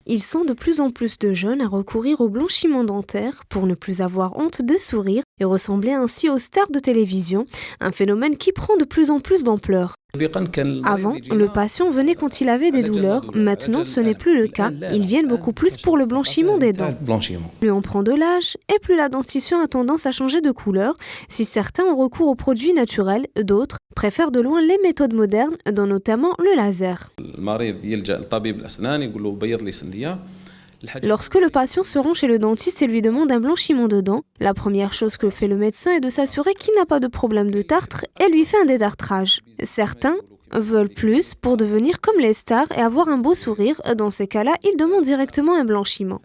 Ils sont de plus en plus de jeunes à recourir au blanchiment dentaire pour ne plus avoir honte de sourire et ressembler ainsi aux stars de télévision, un phénomène qui prend de plus en plus d'ampleur. Avant, le patient venait quand il avait des douleurs, maintenant ce n'est plus le cas, ils viennent beaucoup plus pour le blanchiment des dents. Plus on prend de l'âge et plus la dentition a tendance à changer de couleur. Si certains ont recours aux produits naturels, d'autres préfèrent de loin les méthodes modernes, dont notamment le laser. Lorsque le patient se rend chez le dentiste et lui demande un blanchiment de dents, la première chose que fait le médecin est de s'assurer qu'il n'a pas de problème de tartre et lui fait un détartrage. Certains veulent plus pour devenir comme les stars et avoir un beau sourire. Dans ces cas-là, ils demandent directement un blanchiment.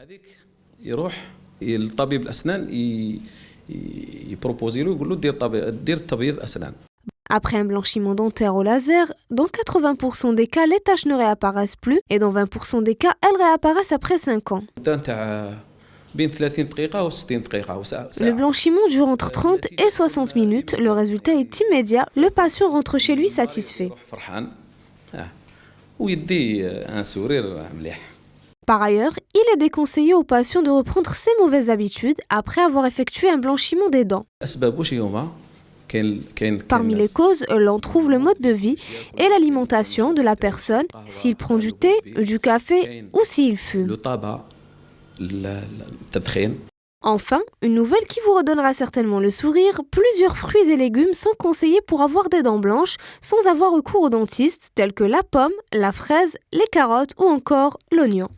Après un blanchiment dentaire au laser, dans 80% des cas, les taches ne réapparaissent plus et dans 20% des cas, elles réapparaissent après 5 ans. Le blanchiment dure entre 30 et 60 minutes. Le résultat est immédiat. Le patient rentre chez lui satisfait. Par ailleurs, il est déconseillé aux patients de reprendre ses mauvaises habitudes après avoir effectué un blanchiment des dents. Parmi les causes, l'on trouve le mode de vie et l'alimentation de la personne, s'il prend du thé, du café ou s'il fume. Enfin, une nouvelle qui vous redonnera certainement le sourire, plusieurs fruits et légumes sont conseillés pour avoir des dents blanches sans avoir recours aux dentistes tels que la pomme, la fraise, les carottes ou encore l'oignon.